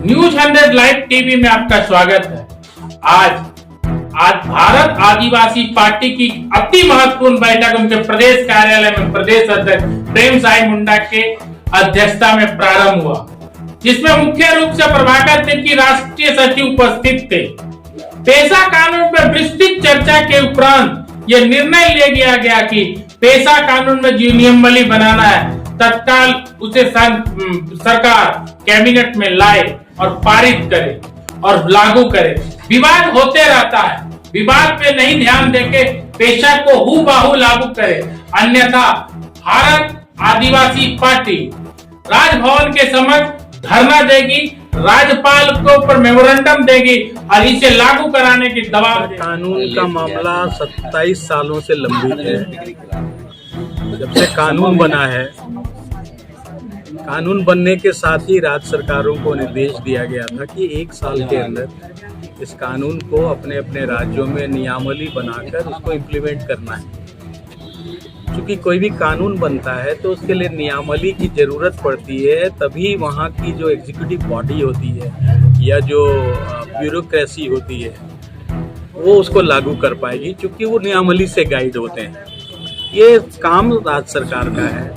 News 100 live TV में आपका स्वागत है। आज भारत आदिवासी पार्टी की अति महत्वपूर्ण बैठक उनके प्रदेश कार्यालय में प्रदेश अध्यक्ष प्रेम साई मुंडा के अध्यक्षता में प्रारंभ हुआ, जिसमें मुख्य रूप से प्रभाकर सिंह की राष्ट्रीय सचिव उपस्थित थे। पेशा कानून पर विस्तृत चर्चा के उपरांत यह निर्णय ले लिया गया कि पेशा कानून में जो नियमावली बनाना है तत्काल उसे सरकार कैबिनेट में लाए और पारित करे और लागू करे। विवाद होते रहता है, विवाद पे नहीं ध्यान देके पेशा को हूबहू लागू करे, अन्यथा भारत आदिवासी पार्टी राजभवन के समक्ष धरना देगी, राज्यपाल को ऊपर मेमोरेंडम देगी और इसे लागू कराने की दबाव देगी। कानून का मामला 27 सालों से लंबित है। जब से कानून बना है, कानून बनने के साथ ही राज्य सरकारों को निर्देश दिया गया था कि 1 साल के अंदर इस कानून को अपने अपने राज्यों में नियमावली बनाकर उसको इम्प्लीमेंट करना है। क्योंकि कोई भी कानून बनता है तो उसके लिए नियमावली की ज़रूरत पड़ती है, तभी वहाँ की जो एग्जीक्यूटिव बॉडी होती है या जो ब्यूरोक्रेसी होती है वो उसको लागू कर पाएगी, क्योंकि वो नियमावली से गाइड होते हैं। ये काम राज्य सरकार का है,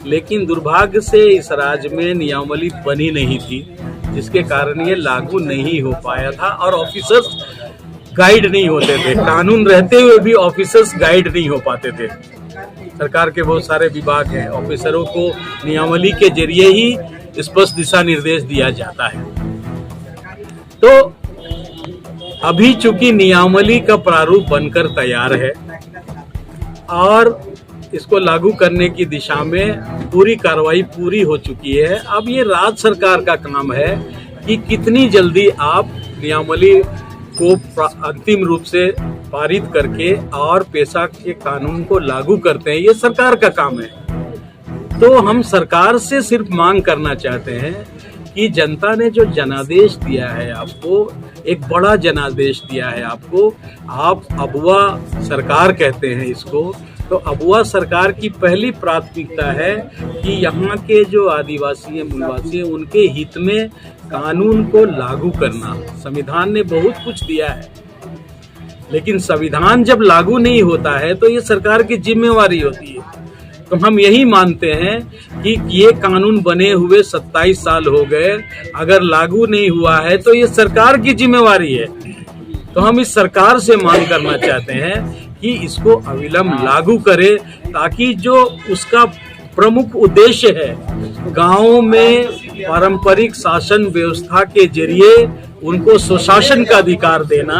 लेकिन दुर्भाग्य से इस राज्य में नियमावली बनी नहीं थी, जिसके कारण ये लागू नहीं हो पाया था और ऑफिसर्स गाइड नहीं होते थे। कानून रहते हुए भी ऑफिसर्स गाइड नहीं हो पाते थे। सरकार के बहुत सारे विभाग हैं, ऑफिसरों को नियमावली के जरिए ही स्पष्ट दिशा निर्देश दिया जाता है। तो अभी चूंकि नियमावली का प्रारूप बनकर तैयार है और इसको लागू करने की दिशा में पूरी कार्रवाई पूरी हो चुकी है, अब ये राज्य सरकार का काम है कि कितनी जल्दी आप नियमावली को अंतिम रूप से पारित करके और पेशा के कानून को लागू करते हैं। ये सरकार का काम है। तो हम सरकार से सिर्फ मांग करना चाहते हैं कि जनता ने जो जनादेश दिया है आपको, एक बड़ा जनादेश दिया है आपको, आप अबुआ सरकार कहते हैं इसको, तो अबुआ सरकार की पहली प्राथमिकता है कि यहाँ के जो आदिवासी हैं, मूलवासी हैं, उनके हित में कानून को लागू करना। संविधान ने बहुत कुछ दिया है, लेकिन संविधान जब लागू नहीं होता है तो ये सरकार की जिम्मेवारी होती है। तो हम यही मानते हैं कि ये कानून बने हुए 27 साल हो गए, अगर लागू नहीं हुआ है तो ये सरकार की जिम्मेवारी है। तो हम इस सरकार से मांग करना चाहते हैं कि इसको अविलंब लागू करे, ताकि जो उसका प्रमुख उद्देश्य है गांवों में पारंपरिक शासन व्यवस्था के जरिए उनको स्वशासन का अधिकार देना,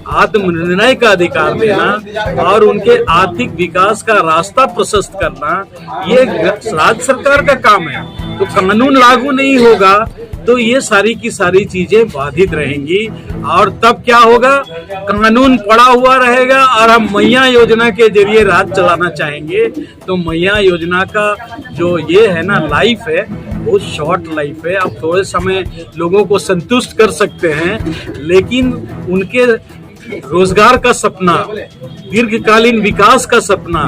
आत्मनिर्णय का अधिकार देना और उनके आर्थिक विकास का रास्ता प्रशस्त करना, ये राज्य सरकार का काम है। तो कानून लागू नहीं होगा तो ये सारी की सारी चीजें बाधित रहेंगी और तब क्या होगा, कानून पड़ा हुआ रहेगा और हम मैया योजना के जरिए राज चलाना चाहेंगे। तो मैया योजना का जो ये है ना लाइफ है, बहुत शॉर्ट लाइफ है। आप थोड़े समय लोगों को संतुष्ट कर सकते हैं, लेकिन उनके रोजगार का सपना, दीर्घकालीन विकास का सपना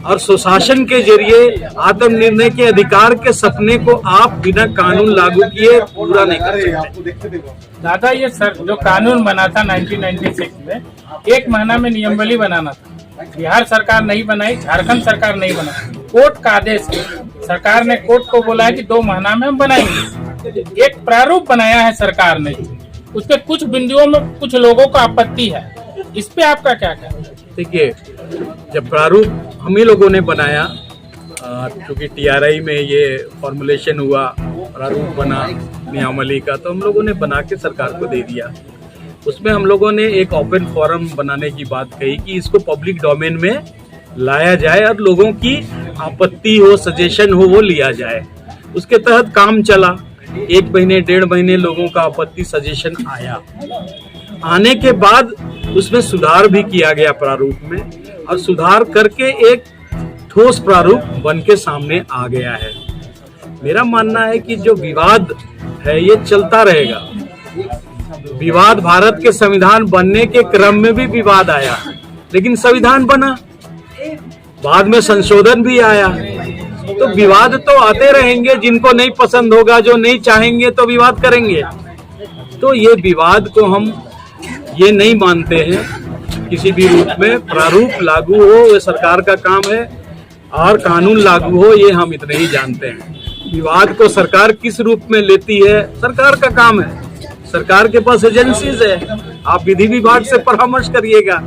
और सुशासन के जरिए आत्मनिर्णय के अधिकार के सपने को आप बिना कानून लागू किए पूरा नहीं कर सकते। दादा, ये जो कानून बना था 1996 में, 1 महीना में नियमावली बनाना था। बिहार सरकार नहीं बनाई, झारखंड सरकार नहीं बनाई, कोर्ट का आदेश है। सरकार ने कोर्ट को बोला है कि 2 महीना में हम बनाएंगे। एक प्रारूप बनाया है सरकार ने, उसके कुछ बिंदुओं में कुछ लोगों को आपत्ति है, इस पे आपका क्या कहना है? देखिए, जब प्रारूप हम ही लोगों ने बनाया, क्योंकि टीआरआई में ये फॉर्मुलेशन हुआ, प्रारूप बना नियमावली का, तो हम लोगों ने बना के सरकार को दे दिया। उसमें हम लोगों ने एक ओपन फोरम बनाने की बात कही कि इसको पब्लिक डोमेन में लाया जाए और लोगों की आपत्ति हो, सजेशन हो, वो लिया जाए। उसके तहत काम चला। 1 महीने 1.5 महीने लोगों का आपत्ति सजेशन आया। आने के बाद उसमें सुधार भी किया गया प्रारूप में, और सुधार करके एक ठोस प्रारूप बन के सामने आ गया है। मेरा मानना है कि जो विवाद है ये चलता रहेगा। विवाद, भारत के संविधान बनने के क्रम में भी विवाद आया, लेकिन संविधान बना, बाद में संशोधन भी आया। तो विवाद तो आते रहेंगे, जिनको नहीं पसंद होगा, जो नहीं चाहेंगे तो विवाद करेंगे। तो ये विवाद को हम ये नहीं मानते हैं किसी भी रूप में। प्रारूप लागू हो ये सरकार का काम है और कानून लागू हो ये हम इतने ही जानते हैं। विवाद को सरकार किस रूप में लेती है सरकार का काम है। सरकार के पास एजेंसीज है, आप विधि विभाग से परामर्श करिएगा,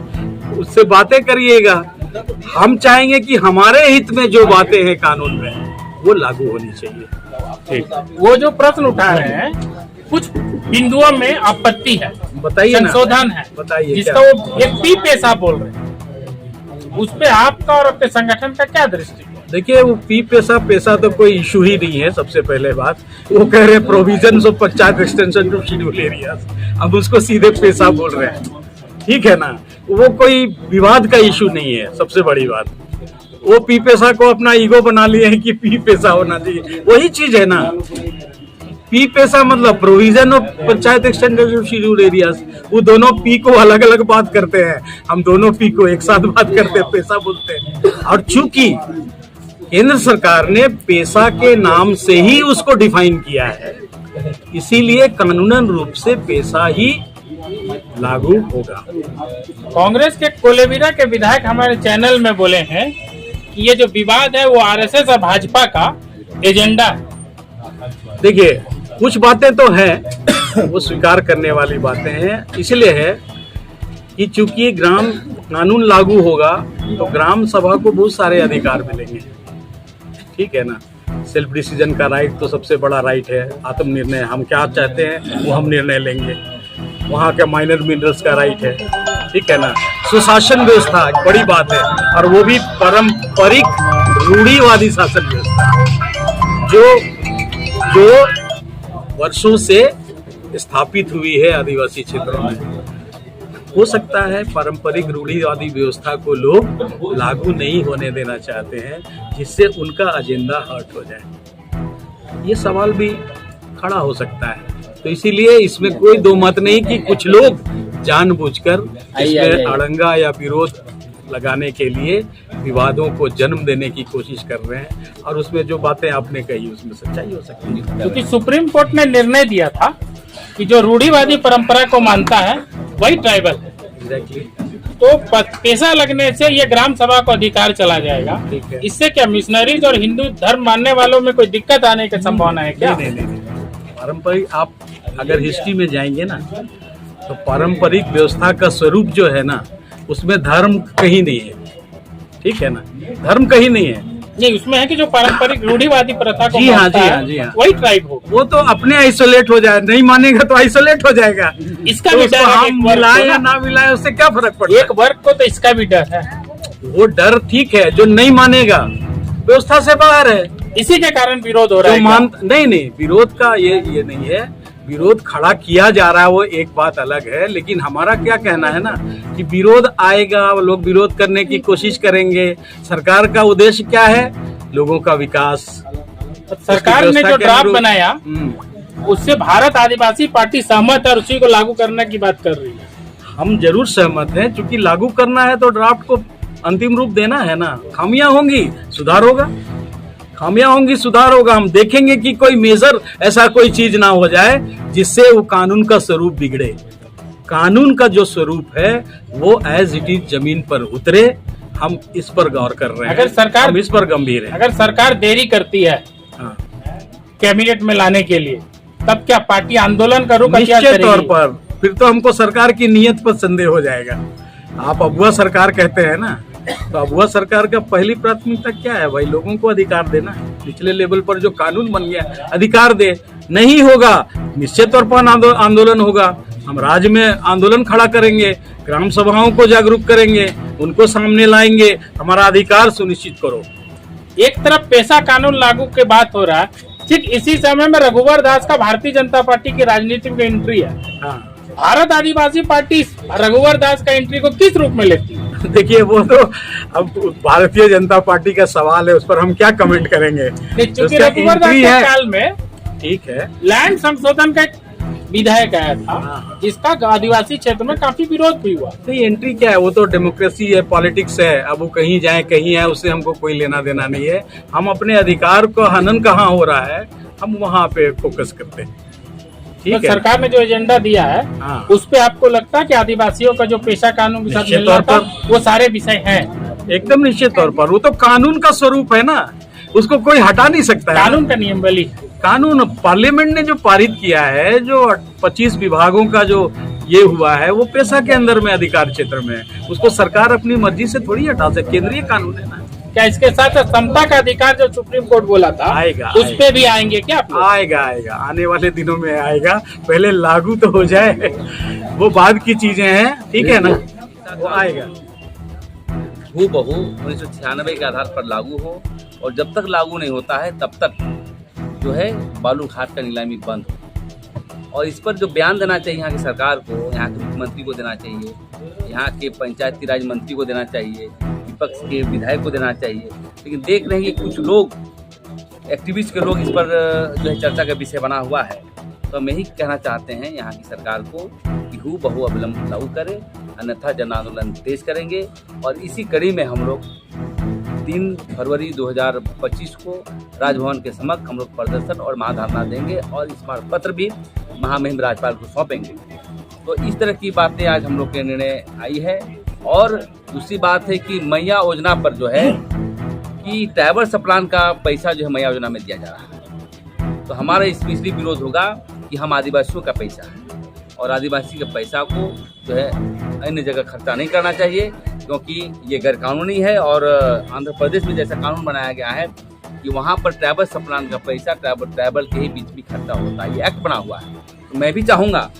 उससे बातें करिएगा। हम चाहेंगे कि हमारे हित में जो बातें हैं कानून में वो लागू होनी चाहिए। ठीक, वो जो प्रश्न उठा रहे हैं कुछ बिंदुओं में आपत्ति है, बताइए ना, संशोधन है, बताइए जिसका वो एक पी पेशा बोल रहे हैं, उस पे आपका और आपके संगठन का क्या दृष्टि? देखिए वो पी पेशा तो कोई इशू ही नहीं है। सबसे पहले बात वो कह रहे provision of panchayat extension to schedule areas, अब उसको सीधे पेशा बोल रहे हैं। ठीक है ना, वो कोई विवाद का इशू नहीं है। सबसे बड़ी बात वो पी पेशा को अपना ईगो बना लिए हैं कि पी पेशा होना चाहिए, वही चीज है ना। पी पेशा मतलब provision of panchayat extension to schedule areas, वो दोनों पी को अलग अलग बात करते हैं, हम दोनों पी को एक साथ बात करते हैं, पेशा बोलते हैं। और चूंकि केंद्र सरकार ने पेशा के नाम से ही उसको डिफाइन किया है, इसीलिए कानूनन रूप से पेशा ही लागू होगा। कांग्रेस के कोलेबिरा के विधायक हमारे चैनल में बोले हैं कि ये जो विवाद है वो आरएसएस और भाजपा का एजेंडा है। देखिए कुछ बातें तो हैं वो स्वीकार करने वाली बातें हैं, इसलिए है कि चूंकि ग्राम कानून लागू होगा तो ग्राम सभा को बहुत सारे अधिकार मिलेंगे। ठीक है ना, सेल्फ डिसीजन का राइट तो सबसे बड़ा राइट है, आत्मनिर्णय, हम क्या चाहते हैं वो हम निर्णय लेंगे। वहाँ के माइनर मिनरल्स का राइट है। ठीक है ना, सुशासन व्यवस्था बड़ी बात है, और वो भी पारंपरिक रूढ़िवादी शासन व्यवस्था जो वर्षों से स्थापित हुई है आदिवासी क्षेत्रों में। हो सकता है पारंपरिक रूढ़िवादी व्यवस्था को लोग लागू नहीं होने देना चाहते हैं, जिससे उनका एजेंडा हर्ट हो जाए। ये सवाल भी खड़ा हो सकता है। तो इसीलिए इसमें कोई दो मत नहीं कि कुछ लोग जानबूझकर इसमें अड़ंगा या विरोध लगाने के लिए विवादों को जन्म देने की कोशिश कर रहे हैं, और उसमें जो बातें आपने कही उसमें सच्चाई हो सकती है। क्योंकि सुप्रीम कोर्ट ने निर्णय दिया था कि जो रूढ़िवादी परंपरा को मानता है वही ट्राइबल है। एग्जैक्टली। तो पेशा लगने से ये ग्राम सभा को अधिकार चला जाएगा। ठीक है। इससे क्या मिशनरीज और हिंदू धर्म मानने वालों में कोई दिक्कत आने की संभावना है क्या? नहीं। पारंपरिक, आप अगर हिस्ट्री में जाएंगे ना तो पारंपरिक व्यवस्था का स्वरूप जो है ना उसमें धर्म कहीं नहीं है। ठीक है ना, धर्म कहीं नहीं है। नहीं, उसमें है कि जो पारंपरिक रूढ़िवादी प्रथा को जी हाँ, मानता जी है, हाँ, जी हाँ। वही ट्राइब होगा। वो तो अपने आइसोलेट हो जाए, नहीं मानेगा तो आइसोलेट हो जाएगा। इसका तो भी डर है हम कि एक वर्ग मिलाए को या ना मिलाए उससे क्या फर्क पड़ता एक वर्ग को तो इसका भी डर है। है। वो डर ठीक है, जो नहीं मानेगा व्यवस्था से बाहर है। इसी के कारण विरोध हो रहा है। नहीं, विरोध का ये नहीं है। विरोध खड़ा किया जा रहा है वो एक बात अलग है, लेकिन हमारा क्या कहना है ना कि विरोध आएगा, लोग विरोध करने की कोशिश करेंगे। सरकार का उद्देश्य क्या है? लोगों का विकास। सरकार ने जो ड्राफ्ट बनाया उससे भारत आदिवासी पार्टी सहमत है और उसी को लागू करने की बात कर रही है। हम जरूर सहमत हैं, क्योंकि लागू करना है तो ड्राफ्ट को अंतिम रूप देना है ना। खामियां होंगी, सुधार होगा। खामियां होंगी, सुधार होगा। हम देखेंगे कि कोई मेजर ऐसा कोई चीज ना हो जाए जिससे वो कानून का स्वरूप बिगड़े। कानून का जो स्वरूप है वो एज इट इज जमीन पर उतरे। हम इस पर गौर कर रहे हैं। अगर सरकार, हम इस पर गंभीर है। अगर सरकार देरी करती है कैबिनेट में लाने के लिए, तब क्या पार्टी आंदोलन का रुख अख्तियार निश्चित करेगी? तौर पर फिर तो हमको सरकार की नीयत पर संदेह हो जाएगा। आप अगुआ सरकार कहते हैं ना, तो अगुआ सरकार का पहली प्राथमिकता क्या है भाई? लोगों को अधिकार देना है। निचले लेवल पर जो कानून बन गया अधिकार दे। नहीं होगा निश्चित तौर पर आंदोलन होगा। हम राज्य में आंदोलन खड़ा करेंगे, ग्राम सभाओं को जागरूक करेंगे, उनको सामने लाएंगे, हमारा अधिकार सुनिश्चित करो। एक तरफ पेशा कानून लागू के बात हो रहा है, ठीक इसी समय में रघुवर दास का भारतीय जनता पार्टी की राजनीति में एंट्री है। भारत आदिवासी पार्टी रघुवर दास का एंट्री को किस रूप में लेती है? देखिए वो तो अब भारतीय जनता पार्टी का सवाल है, उस पर हम क्या कमेंट करेंगे। चूंकि रघुवर दास के काल में ठीक है लैंड संशोधन का विधायक आया था, जिसका आदिवासी क्षेत्र में काफी विरोध भी हुआ। नहीं, एंट्री क्या है? वो तो डेमोक्रेसी है, पॉलिटिक्स है। अब वो कहीं जाए कहीं आए, उससे हमको कोई लेना देना नहीं है। हम अपने अधिकार को हनन कहाँ हो रहा है, हम वहाँ पे फोकस करते हैं। ठीक तो है। सरकार ने जो एजेंडा दिया है हाँ। उस पे आपको लगता है कि आदिवासियों का जो पेशा कानून के साथ निश्चित मिलना तौर था वो सारे विषय हैं? एकदम निश्चित तौर पर वो तो कानून का स्वरूप है ना, उसको कोई हटा नहीं सकता है। कानून का नियम बली कानून पार्लियामेंट ने जो पारित किया है, जो 25 विभागों का जो ये हुआ है, वो पेशा के अंदर में अधिकार क्षेत्र में है। उसको सरकार अपनी मर्जी से थोड़ी हटा सकती, केंद्रीय कानून है ना। क्या इसके साथ समता का अधिकार जो सुप्रीम कोर्ट बोला था आएगा, उस पे भी आएंगे क्या आप लोग? आएगा आएगा, आने वाले दिनों में आएगा। पहले लागू तो हो जाए, वो बाद की चीजें हैं, ठीक है ना, वो आएगा। हूबहू 1996 के आधार पर लागू हो, और जब तक लागू नहीं होता है तब तक जो है बालू घाट का नीलामी बंद हो। और इस पर जो बयान देना चाहिए यहाँ की सरकार को, यहाँ के मुख्यमंत्री को देना चाहिए, यहाँ के पंचायती राज मंत्री को देना चाहिए, विपक्ष के विधायक को देना चाहिए। लेकिन देख रहे हैं कि कुछ लोग, एक्टिविस्ट के लोग इस पर जो है चर्चा का विषय बना हुआ है। तो हम यही कहना चाहते हैं यहाँ की सरकार को कि हूबहू अविलंब लागू करे, अन्यथा जन आंदोलन तेज करेंगे। और इसी कड़ी में हम लोग 3 फरवरी 2025 को राजभवन के समक्ष हम लोग प्रदर्शन और महाधरना देंगे और स्मारक पत्र भी महामहिम राज्यपाल को सौंपेंगे। तो इस तरह की बातें आज हम लोग के निर्णय आई है। और दूसरी बात है कि मैया योजना पर जो है कि ट्राइबल सप्लान का पैसा जो है मैया योजना में दिया जा रहा है। तो हमारा इसलिए विरोध होगा कि हम आदिवासियों का पैसा है और आदिवासी के पैसा को जो है अन्य जगह खर्चा नहीं करना चाहिए, क्योंकि ये गैर कानूनी है। और आंध्र प्रदेश में जैसा कानून बनाया गया है कि वहाँ पर ट्राइबल सप्लान का पैसा ट्राइबल के ही बीच में खर्चा होता है, ये एक्ट बना हुआ है। तो मैं भी चाहूँगा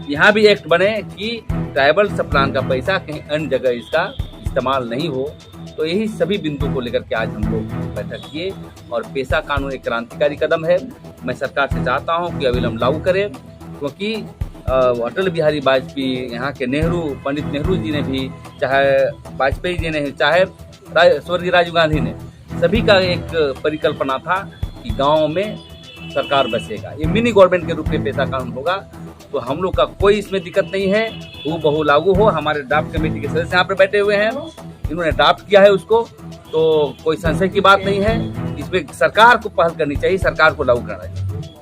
यहाँ भी एक्ट बने कि ट्राइबल सप्लान का पैसा कहीं अन्य जगह इसका इस्तेमाल नहीं हो। तो यही सभी बिंदु को लेकर के आज हम लोग बैठक किए। और पेशा कानून एक क्रांतिकारी कदम है। मैं सरकार से चाहता हूँ कि अविलंब लागू करें, क्योंकि अटल बिहारी वाजपेयी, यहाँ के नेहरू, पंडित नेहरू जी ने भी, चाहे वाजपेयी जी ने, चाहे स्वर्गीय राजीव गांधी ने, सभी का एक परिकल्पना था कि गाँव में सरकार बसेगा। ये मिनी गवर्नमेंट के रूप में पेशा कानून होगा। तो हम लोग का कोई इसमें दिक्कत नहीं है, हूबहू लागू हो। हमारे ड्राफ्ट कमेटी के सदस्य यहाँ पर बैठे हुए हैं, इन्होंने ड्राफ्ट किया है उसको, तो कोई संशय की बात नहीं है। इसमें सरकार को पहल करनी चाहिए, सरकार को लागू करना चाहिए।